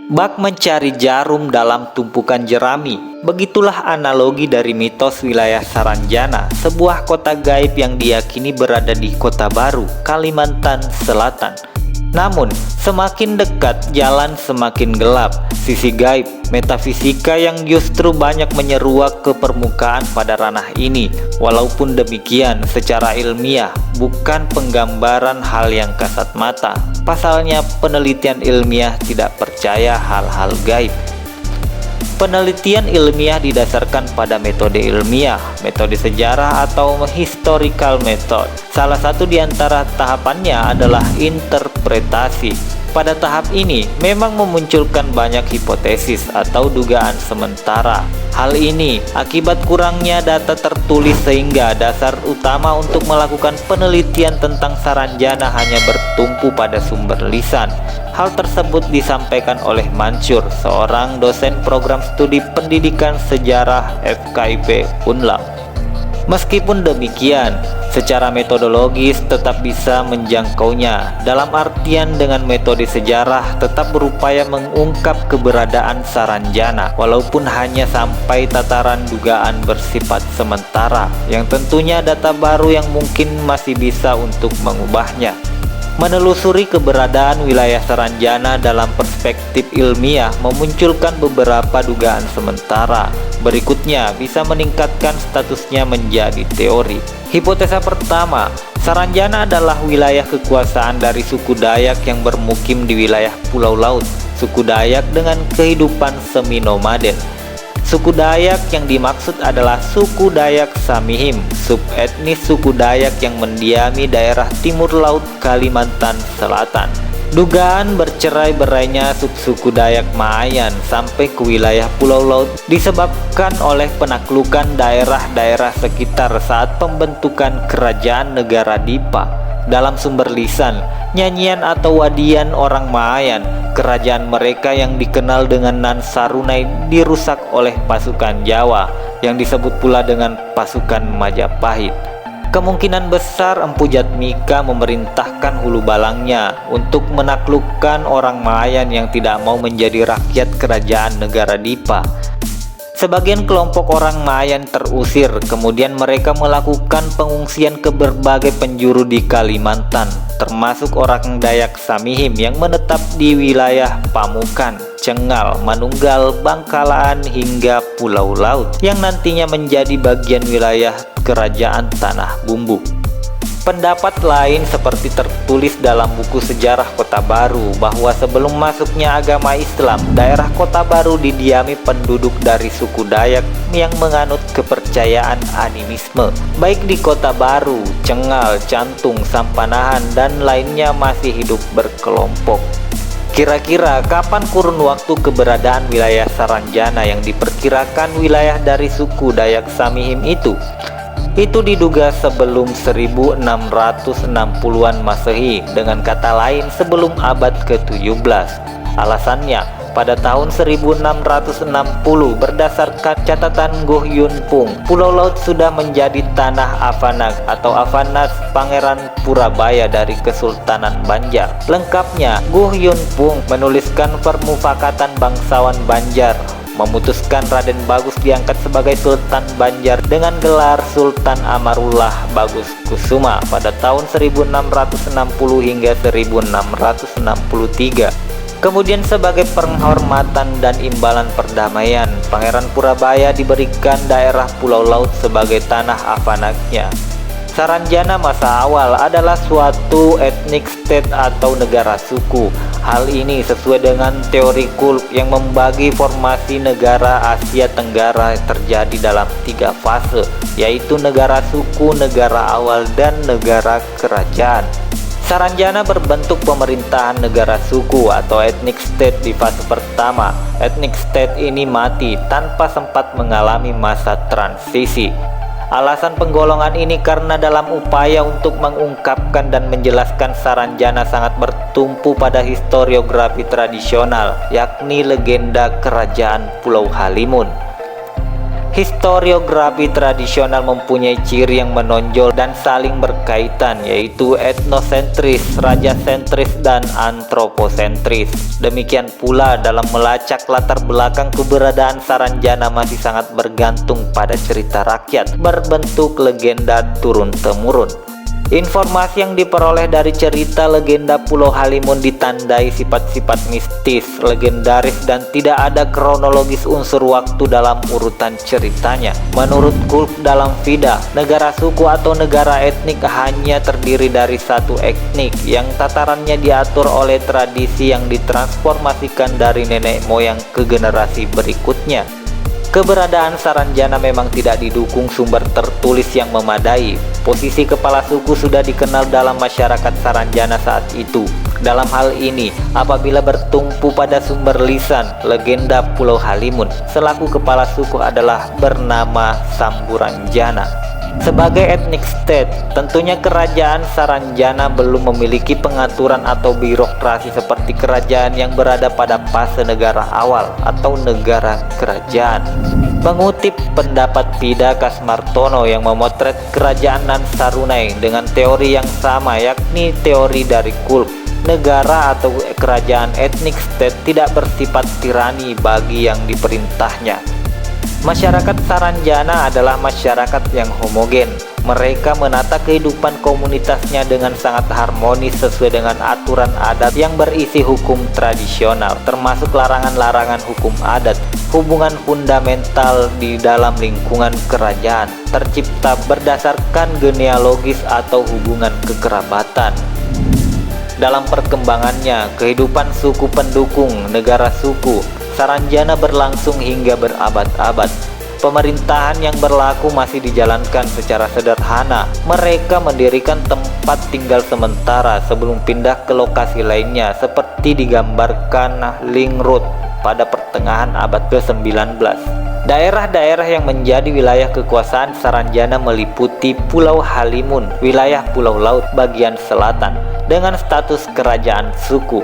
Bak mencari jarum dalam tumpukan jerami. Begitulah analogi dari mitos wilayah Saranjana, sebuah kota gaib yang diyakini berada di Kota Baru, Kalimantan Selatan. Namun, semakin dekat jalan semakin gelap. Sisi gaib, metafisika yang justru banyak menyeruak ke permukaan pada ranah ini. Walaupun demikian, secara ilmiah, bukan penggambaran hal yang kasat mata. Pasalnya, penelitian ilmiah tidak percaya hal-hal gaib. Penelitian ilmiah didasarkan pada metode ilmiah, metode sejarah atau historical method. Salah satu di antara tahapannya adalah interpretasi. Pada tahap ini memang memunculkan banyak hipotesis atau dugaan sementara. Hal ini akibat kurangnya data tertulis sehingga dasar utama untuk melakukan penelitian tentang Saranjana hanya bertumpu pada sumber lisan. Hal tersebut disampaikan oleh Mansur, seorang dosen program studi pendidikan sejarah FKIP Unlam. Meskipun demikian, secara metodologis tetap bisa menjangkaunya. Dalam artian dengan metode sejarah tetap berupaya mengungkap keberadaan Saranjana, walaupun hanya sampai tataran dugaan bersifat sementara, yang tentunya data baru yang mungkin masih bisa untuk mengubahnya. Menelusuri keberadaan wilayah Saranjana dalam perspektif ilmiah memunculkan beberapa dugaan sementara. Berikutnya bisa meningkatkan statusnya menjadi teori. Hipotesa pertama, Saranjana adalah wilayah kekuasaan dari suku Dayak yang bermukim di wilayah Pulau Laut. Suku Dayak dengan kehidupan semi-nomaden. Suku Dayak yang dimaksud adalah suku Dayak Samihim, subetnis suku Dayak yang mendiami daerah timur laut Kalimantan Selatan. Dugaan bercerai-berainya suku Dayak Maayan sampai ke wilayah Pulau Laut disebabkan oleh penaklukan daerah-daerah sekitar saat pembentukan kerajaan negara Dipa. Dalam sumber lisan, nyanyian atau wadian orang Maayan, kerajaan mereka yang dikenal dengan Nan Sarunai dirusak oleh pasukan Jawa yang disebut pula dengan pasukan Majapahit. Kemungkinan besar Empu Jatmika memerintahkan hulu balangnya untuk menaklukkan orang Maayan yang tidak mau menjadi rakyat kerajaan negara Dipa. Sebagian kelompok orang Maayan terusir, kemudian mereka melakukan pengungsian ke berbagai penjuru di Kalimantan, termasuk orang Dayak Samihim yang menetap di wilayah Pamukan, Cengal, Manunggal, Bangkalan hingga Pulau Laut yang nantinya menjadi bagian wilayah kerajaan Tanah Bumbu. Pendapat lain seperti tertulis dalam buku sejarah Kota Baru bahwa sebelum masuknya agama Islam, daerah Kota Baru didiami penduduk dari suku Dayak yang menganut kepercayaan animisme. Baik di Kota Baru, Cengal, Cantung, Sampanahan, dan lainnya masih hidup berkelompok. Kira-kira kapan kurun waktu keberadaan wilayah Saranjana yang diperkirakan wilayah dari suku Dayak Samihim itu? Itu diduga sebelum 1660-an Masehi, dengan kata lain sebelum abad ke-17. Alasannya, pada tahun 1660 berdasarkan catatan Goh Yun Pung, Pulau Laut sudah menjadi tanah Avanag atau Avanas Pangeran Purabaya dari Kesultanan Banjar. Lengkapnya, Goh Yun Pung menuliskan permufakatan bangsawan Banjar, memutuskan Raden Bagus diangkat sebagai Sultan Banjar dengan gelar Sultan Amarullah Bagus Kusuma pada tahun 1660 hingga 1663. Kemudian sebagai penghormatan dan imbalan perdamaian, Pangeran Purabaya diberikan daerah Pulau Laut sebagai tanah avanagnya. Saranjana masa awal adalah suatu ethnic state atau negara suku. Hal ini sesuai dengan teori Kulp yang membagi formasi negara Asia Tenggara terjadi dalam 3 fase, yaitu negara suku, negara awal, dan negara kerajaan. Saranjana berbentuk pemerintahan negara suku atau ethnic state di fase pertama. Ethnic state ini mati tanpa sempat mengalami masa transisi. Alasan penggolongan ini karena dalam upaya untuk mengungkapkan dan menjelaskan Saranjana sangat bertumpu pada historiografi tradisional, yakni legenda kerajaan Pulau Halimun. Historiografi tradisional mempunyai ciri yang menonjol dan saling berkaitan, yaitu etnosentris, rajasentris, dan antroposentris. Demikian pula dalam melacak latar belakang keberadaan Saranjana masih sangat bergantung pada cerita rakyat berbentuk legenda turun-temurun. Informasi yang diperoleh dari cerita legenda Pulau Halimun ditandai sifat-sifat mistis, legendaris, dan tidak ada kronologis unsur waktu dalam urutan ceritanya. Menurut Kulp dalam Veda, negara suku atau negara etnik hanya terdiri dari satu etnik yang tatarannya diatur oleh tradisi yang ditransformasikan dari nenek moyang ke generasi berikutnya. Keberadaan Saranjana memang tidak didukung sumber tertulis yang memadai. Posisi kepala suku sudah dikenal dalam masyarakat Saranjana saat itu. Dalam hal ini, apabila bertumpu pada sumber lisan, legenda Pulau Halimun selaku kepala suku adalah bernama Samburanjana. Sebagai ethnic state, tentunya kerajaan Saranjana belum memiliki pengaturan atau birokrasi seperti kerajaan yang berada pada fase negara awal atau negara kerajaan. Mengutip pendapat Pida Kasmartono yang memotret kerajaan Nansarunai dengan teori yang sama, yakni teori dari Kulp, negara atau kerajaan ethnic state tidak bersifat tirani bagi yang diperintahnya. Masyarakat Saranjana adalah masyarakat yang homogen. Mereka menata kehidupan komunitasnya dengan sangat harmonis sesuai dengan aturan adat yang berisi hukum tradisional, termasuk larangan-larangan hukum adat. Hubungan fundamental di dalam lingkungan kerajaan tercipta berdasarkan genealogis atau hubungan kekerabatan. Dalam perkembangannya, kehidupan suku pendukung negara suku Saranjana berlangsung hingga berabad-abad. Pemerintahan yang berlaku masih dijalankan secara sederhana. Mereka mendirikan tempat tinggal sementara sebelum pindah ke lokasi lainnya, seperti digambarkan Lingrut pada pertengahan abad ke-19. Daerah-daerah yang menjadi wilayah kekuasaan Saranjana meliputi Pulau Halimun, wilayah Pulau Laut bagian selatan, dengan status kerajaan suku.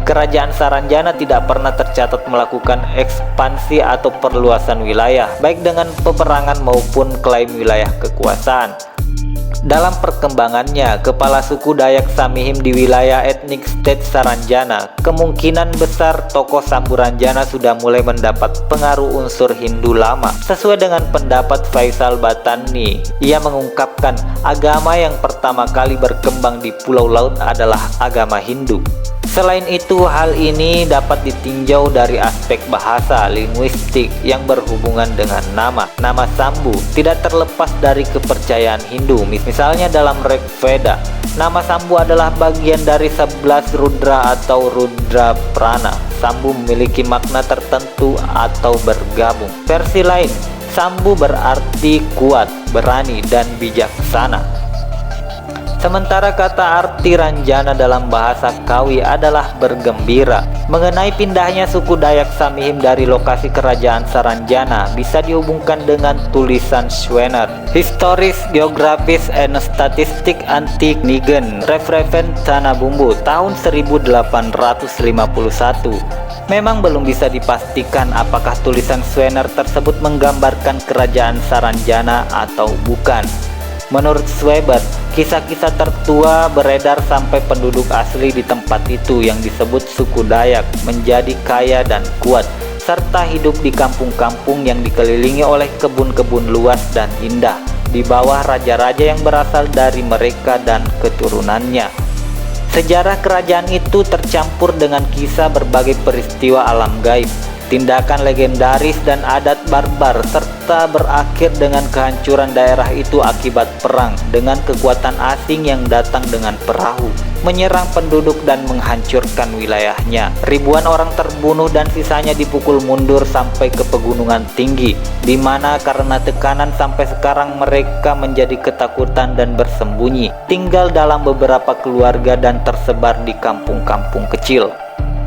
Kerajaan Saranjana tidak pernah tercatat melakukan ekspansi atau perluasan wilayah, baik dengan peperangan maupun klaim wilayah kekuasaan. Dalam perkembangannya, kepala suku Dayak Samihim di wilayah etnik state Saranjana, kemungkinan besar tokoh Samburanjana sudah mulai mendapat pengaruh unsur Hindu lama. Sesuai dengan pendapat Faisal Batani, ia mengungkapkan agama yang pertama kali berkembang di Pulau Laut adalah agama Hindu. Selain itu, hal ini dapat ditinjau dari aspek bahasa linguistik yang berhubungan dengan nama. Nama Sambu tidak terlepas dari kepercayaan Hindu. Misalnya dalam Rig Veda, nama Sambu adalah bagian dari 11 Rudra atau Rudra Prana. Sambu memiliki makna tertentu atau bergabung. Versi lain, Sambu berarti kuat, berani, dan bijaksana. Sementara kata arti Ranjana dalam bahasa Kawi adalah bergembira. Mengenai pindahnya suku Dayak Samihim dari lokasi kerajaan Saranjana bisa dihubungkan dengan tulisan Schwener, Historis, Geografis, and Statistik Antik Nigen, Refreven Tanah Bumbu, tahun 1851. Memang belum bisa dipastikan apakah tulisan Schwener tersebut menggambarkan kerajaan Saranjana atau bukan. Menurut Schweber, kisah-kisah tertua beredar sampai penduduk asli di tempat itu yang disebut suku Dayak menjadi kaya dan kuat, serta hidup di kampung-kampung yang dikelilingi oleh kebun-kebun luas dan indah, di bawah raja-raja yang berasal dari mereka dan keturunannya. Sejarah kerajaan itu tercampur dengan kisah berbagai peristiwa alam gaib, tindakan legendaris dan adat barbar, serta berakhir dengan kehancuran daerah itu akibat perang dengan kekuatan asing yang datang dengan perahu, menyerang penduduk dan menghancurkan wilayahnya. Ribuan orang terbunuh dan sisanya dipukul mundur sampai ke pegunungan tinggi, di mana karena tekanan sampai sekarang mereka menjadi ketakutan dan bersembunyi, tinggal dalam beberapa keluarga dan tersebar di kampung-kampung kecil.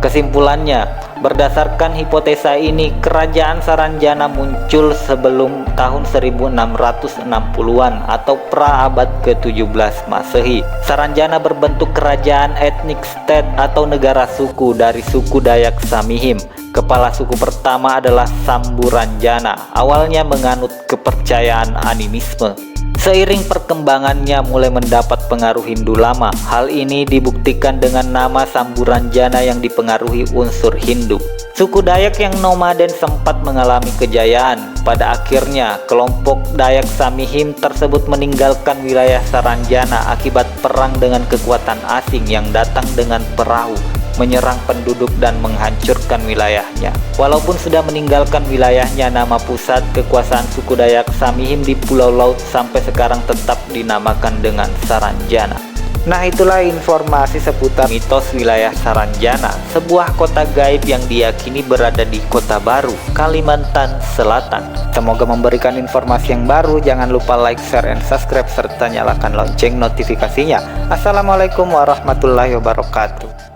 Kesimpulannya, berdasarkan hipotesa ini, kerajaan Saranjana muncul sebelum tahun 1660-an atau pra-abad ke-17 Masehi. Saranjana berbentuk kerajaan etnik state atau negara suku dari suku Dayak Samihim. Kepala suku pertama adalah Samburanjana, awalnya menganut kepercayaan animisme. Seiring perkembangannya mulai mendapat pengaruh Hindu lama. Hal ini dibuktikan dengan nama Samburanjana yang dipengaruhi unsur Hindu. Suku Dayak yang nomaden sempat mengalami kejayaan. Pada akhirnya, kelompok Dayak Samihim tersebut meninggalkan wilayah Saranjana akibat perang dengan kekuatan asing yang datang dengan perahu, menyerang penduduk dan menghancurkan wilayahnya. Walaupun sudah meninggalkan wilayahnya, nama pusat kekuasaan suku Dayak Samihim di Pulau Laut sampai sekarang tetap dinamakan dengan Saranjana. Nah, itulah informasi seputar mitos wilayah Saranjana, sebuah kota gaib yang diyakini berada di Kota Baru, Kalimantan Selatan. Semoga memberikan informasi yang baru. Jangan lupa like, share, and subscribe serta nyalakan lonceng notifikasinya. Assalamualaikum warahmatullahi wabarakatuh.